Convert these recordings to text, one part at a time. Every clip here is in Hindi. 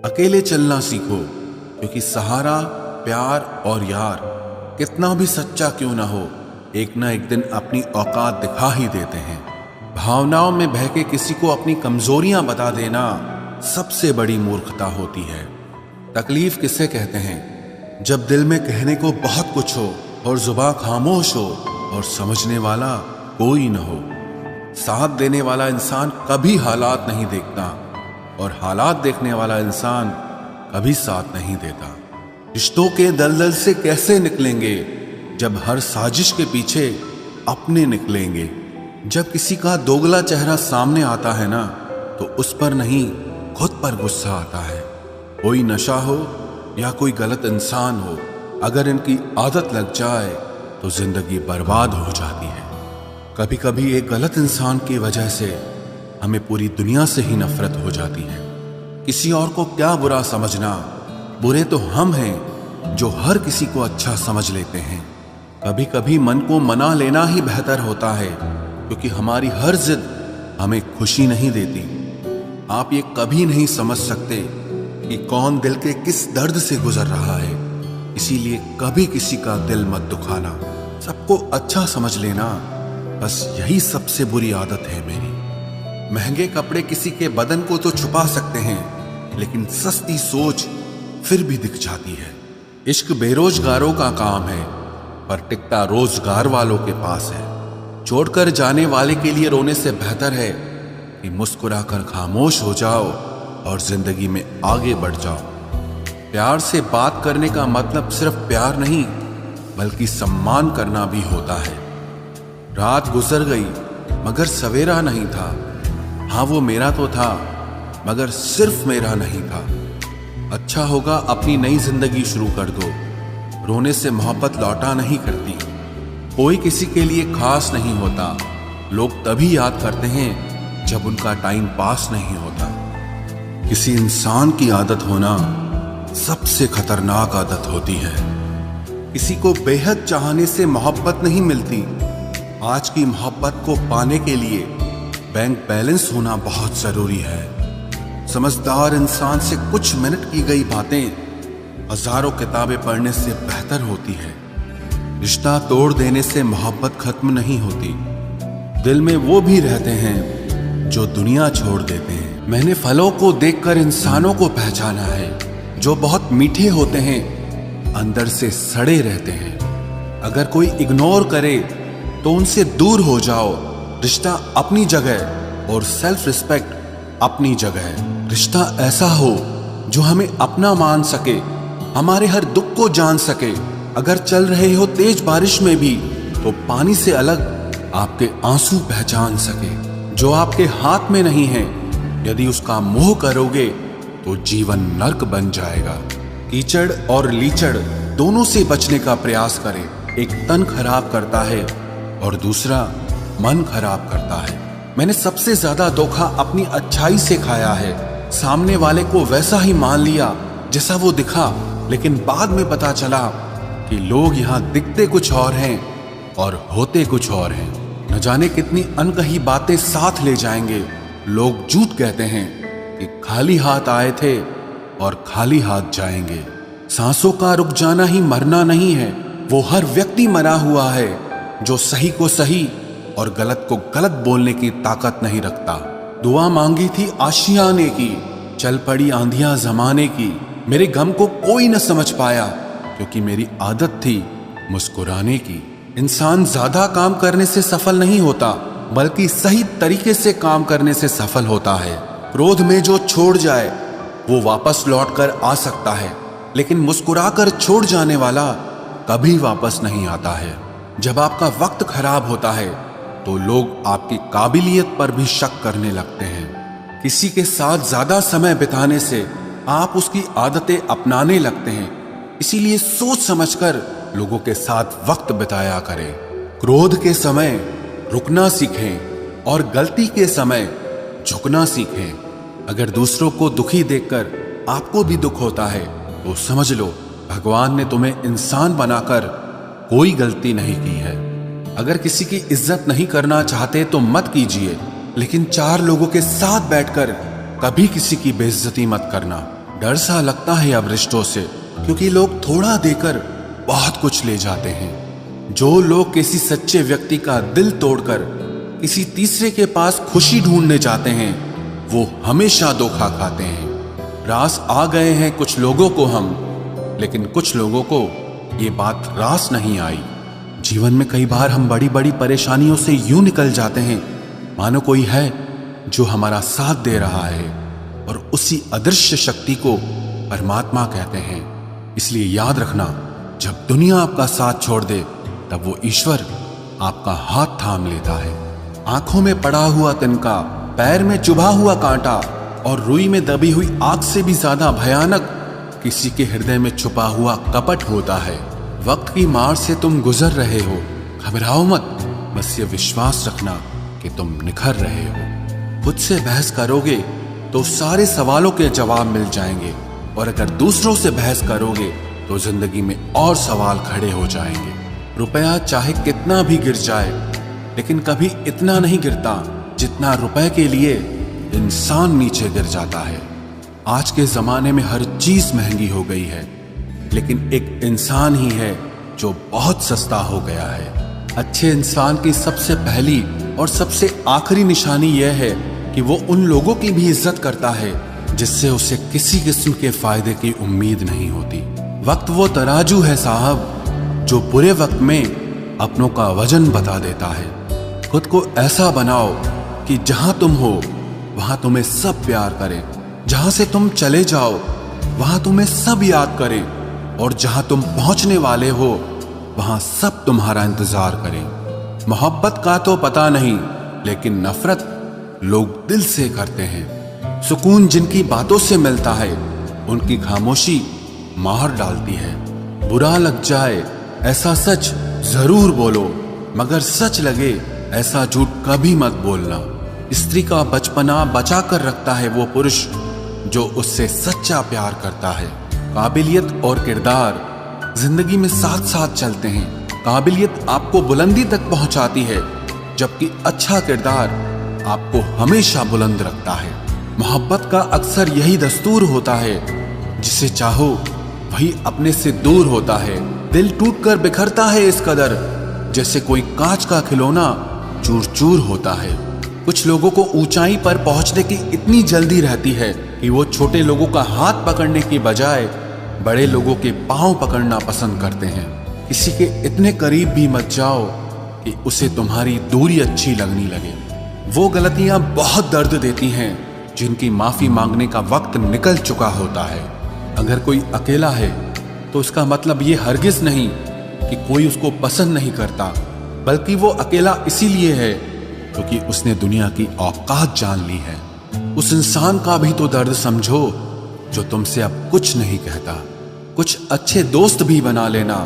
अकेले चलना सीखो, क्योंकि सहारा, प्यार और यार कितना भी सच्चा क्यों ना हो, एक ना एक दिन अपनी औकात दिखा ही देते हैं। भावनाओं में बह के किसी को अपनी कमजोरियां बता देना सबसे बड़ी मूर्खता होती है। तकलीफ किसे कहते हैं? जब दिल में कहने को बहुत कुछ हो और जुबान खामोश हो और समझने वाला कोई न हो। साथ देने वाला इंसान कभी हालात नहीं देखता और हालात देखने वाला इंसान कभी साथ नहीं देता। रिश्तों के दलदल से कैसे निकलेंगे जब हर साजिश के पीछे अपने निकलेंगे। जब किसी का दोगला चेहरा सामने आता है ना, तो उस पर नहीं खुद पर गुस्सा आता है। कोई नशा हो या कोई गलत इंसान हो, अगर इनकी आदत लग जाए तो जिंदगी बर्बाद हो जाती है। कभी कभी एक गलत इंसान की वजह से हमें पूरी दुनिया से ही नफरत हो जाती है। किसी और को क्या बुरा समझना, बुरे तो हम हैं जो हर किसी को अच्छा समझ लेते हैं। कभी कभी मन को मना लेना ही बेहतर होता है, क्योंकि हमारी हर जिद हमें खुशी नहीं देती। आप ये कभी नहीं समझ सकते कि कौन दिल के किस दर्द से गुजर रहा है, इसीलिए कभी किसी का दिल मत दुखाना। सबको अच्छा समझ लेना, बस यही सबसे बुरी आदत है मेरी। महंगे कपड़े किसी के बदन को तो छुपा सकते हैं, लेकिन सस्ती सोच फिर भी दिख जाती है। इश्क बेरोजगारों का काम है, पर टिकता रोजगार वालों के पास है। छोड़कर जाने वाले के लिए रोने से बेहतर है कि मुस्कुराकर खामोश हो जाओ और जिंदगी में आगे बढ़ जाओ। प्यार से बात करने का मतलब सिर्फ प्यार नहीं, बल्कि सम्मान करना भी होता है। रात गुजर गई मगर सवेरा नहीं था। हाँ, वो मेरा तो था, मगर सिर्फ मेरा नहीं था। अच्छा होगा अपनी नई जिंदगी शुरू कर दो। रोने से मोहब्बत लौटा नहीं करती। कोई किसी के लिए खास नहीं होता। लोग तभी याद करते हैं जब उनका टाइम पास नहीं होता। किसी इंसान की आदत होना सबसे खतरनाक आदत होती है। किसी को बेहद चाहने से मोहब्बत नहीं मिलती। आज की मोहब्बत को पाने के लिए बैंक बैलेंस होना बहुत जरूरी है। समझदार इंसान से कुछ मिनट की गई बातें हजारों किताबें पढ़ने से बेहतर होती है। रिश्ता तोड़ देने से मोहब्बत खत्म नहीं होती। दिल में वो भी रहते हैं जो दुनिया छोड़ देते हैं। मैंने फलों को देखकर इंसानों को पहचाना है, जो बहुत मीठे होते हैं अंदर से सड़े रहते हैं। अगर कोई इग्नोर करे तो उनसे दूर हो जाओ। रिश्ता अपनी जगह और सेल्फ रिस्पेक्ट अपनी जगह। रिश्ता ऐसा हो जो हमें अपना मान सके, हमारे हर दुख को जान सके। अगर चल रहे हो तेज बारिश में भी, तो पानी से अलग आपके आंसू पहचान सके। जो आपके हाथ में नहीं है, यदि उसका मोह करोगे तो जीवन नर्क बन जाएगा। कीचड़ और लीचड़ दोनों से बचने का प्रयास करें। एक तन खराब करता है और दूसरा मन खराब करता है। मैंने सबसे ज्यादा धोखा अपनी अच्छाई से खाया है। सामने वाले को वैसा ही मान लिया जैसा वो दिखा, लेकिन बाद में पता चला कि लोग यहाँ दिखते कुछ और हैं और होते कुछ और हैं। न जाने कितनी अनकही बातें साथ ले जाएंगे। लोग झूठ कहते हैं कि खाली हाथ आए थे और खाली हाथ जाएंगे। सांसों का रुक जाना ही मरना नहीं है। वो हर व्यक्ति मरा हुआ है जो सही को सही और गलत को गलत बोलने की ताकत नहीं रखता। दुआ मांगी थी आशियाने की, चल पड़ी आंधियां जमाने की। मेरे गम को कोई न समझ पाया, क्योंकि मेरी आदत थी मुस्कुराने की। इंसान ज्यादा काम करने से सफल नहीं होता, बल्कि सही तरीके से काम करने से सफल होता है। क्रोध में जो छोड़ जाए वो वापस लौट कर आ सकता है, लेकिन मुस्कुराकर छोड़ जाने वाला कभी वापस नहीं आता है। जब आपका वक्त खराब होता है तो लोग आपकी काबिलियत पर भी शक करने लगते हैं। किसी के साथ ज्यादा समय बिताने से आप उसकी आदतें अपनाने लगते हैं। इसीलिए सोच समझकर लोगों के साथ वक्त बिताया करें। क्रोध के समय रुकना सीखें और गलती के समय झुकना सीखें। अगर दूसरों को दुखी देखकर आपको भी दुख होता है तो समझ लो भगवान ने तुम्हें इंसान बनाकर कोई गलती नहीं की है। अगर किसी की इज्जत नहीं करना चाहते तो मत कीजिए, लेकिन चार लोगों के साथ बैठकर कभी किसी की बेइज्जती मत करना। डर सा लगता है अब रिश्तों से, क्योंकि लोग थोड़ा देकर बहुत कुछ ले जाते हैं। जो लोग किसी सच्चे व्यक्ति का दिल तोड़कर किसी तीसरे के पास खुशी ढूंढने जाते हैं, वो हमेशा धोखा खाते हैं। रास आ गए हैं कुछ लोगों को हम, लेकिन कुछ लोगों को ये बात रास नहीं आई। जीवन में कई बार हम बड़ी बड़ी परेशानियों से यूं निकल जाते हैं मानो कोई है जो हमारा साथ दे रहा है, और उसी अदृश्य शक्ति को परमात्मा कहते हैं। इसलिए याद रखना, जब दुनिया आपका साथ छोड़ दे तब वो ईश्वर आपका हाथ थाम लेता है। आंखों में पड़ा हुआ तिनका, पैर में चुभा हुआ कांटा और रुई में दबी हुई आग से भी ज्यादा भयानक किसी के हृदय में छुपा हुआ कपट होता है। वक्त की मार से तुम गुजर रहे हो, घबराओ मत, बस ये विश्वास रखना कि तुम निखर रहे हो। खुद से बहस करोगे तो सारे सवालों के जवाब मिल जाएंगे, और अगर दूसरों से बहस करोगे तो जिंदगी में और सवाल खड़े हो जाएंगे। रुपया चाहे कितना भी गिर जाए, लेकिन कभी इतना नहीं गिरता जितना रुपए के लिए इंसान नीचे गिर जाता है। आज के जमाने में हर चीज महंगी हो गई है, लेकिन एक इंसान ही है जो बहुत सस्ता हो गया है। अच्छे इंसान की सबसे पहली और सबसे आखिरी निशानी यह है कि वो उन लोगों की भी इज्जत करता है जिससे उसे किसी किस्म के फायदे की उम्मीद नहीं होती। वक्त वो तराजू है साहब जो बुरे वक्त में अपनों का वजन बता देता है। खुद को ऐसा बनाओ कि जहां तुम हो वहां तुम्हें सब प्यार करें, जहां से तुम चले जाओ वहां तुम्हें सब याद करें, और जहां तुम पहुंचने वाले हो वहां सब तुम्हारा इंतजार करें। मोहब्बत का तो पता नहीं, लेकिन नफरत लोग दिल से करते हैं। सुकून जिनकी बातों से मिलता है उनकी खामोशी मार डालती है। बुरा लग जाए ऐसा सच जरूर बोलो, मगर सच लगे ऐसा झूठ कभी मत बोलना। स्त्री का बचपना बचा कर रखता है वो पुरुष जो उससे सच्चा प्यार करता है। काबिलियत और किरदार जिंदगी में साथ साथ चलते हैं। काबिलियत आपको बुलंदी तक पहुंचाती है, जबकि अच्छा किरदार आपको हमेशा बुलंद रखता है। मोहब्बत का अक्सर यही दस्तूर होता है, जिसे चाहो वही अपने से दूर होता है। दिल टूटकर बिखरता है इस कदर, जैसे कोई कांच का खिलौना चूर चूर होता है। कुछ लोगों को ऊंचाई पर पहुंचने की इतनी जल्दी रहती है कि वो छोटे लोगों का हाथ पकड़ने की बजाय बड़े लोगों के पांव पकड़ना पसंद करते हैं। किसी के इतने करीब भी मत जाओ कि उसे तुम्हारी दूरी अच्छी लगने लगे। वो गलतियां बहुत दर्द देती हैं जिनकी माफी मांगने का वक्त निकल चुका होता है। अगर कोई अकेला है तो उसका मतलब ये हरगिज नहीं कि कोई उसको पसंद नहीं करता, बल्कि वो अकेला इसीलिए है क्योंकि उसने दुनिया की औकात जान ली है। उस इंसान का भी तो दर्द समझो जो तुमसे अब कुछ नहीं कहता। कुछ अच्छे दोस्त भी बना लेना।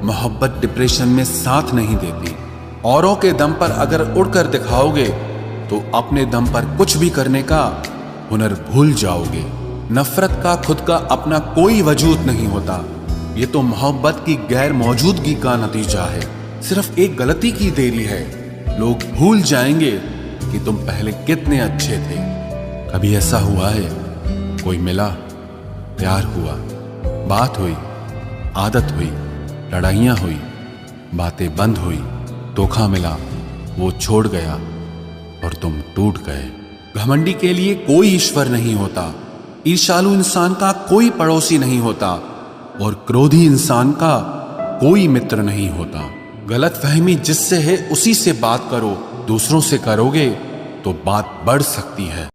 मोहब्बत डिप्रेशन में साथ नहीं देती। औरों के दम पर अगर उड़कर दिखाओगे तो अपने दम पर कुछ भी करने का हुनर भूल जाओगे। नफरत का खुद का अपना कोई वजूद नहीं होता। ये तो मोहब्बत की गैर मौजूदगी का नतीजा है। सिर्फ एक गलती की देरी है। लोग भूल जाएंगे कि तुम पहले कितने अच्छे थे। कभी ऐसा हुआ है कोई मिला, प्यार हुआ, बात हुई, आदत हुई, लड़ाइयाँ हुई, बातें बंद हुई, धोखा मिला, वो छोड़ गया और तुम टूट गए। घमंडी के लिए कोई ईश्वर नहीं होता। ईर्ष्यालु इंसान का कोई पड़ोसी नहीं होता, और क्रोधी इंसान का कोई मित्र नहीं होता। गलतफहमी जिससे है उसी से बात करो। दूसरों से करोगे तो बात बढ़ सकती है।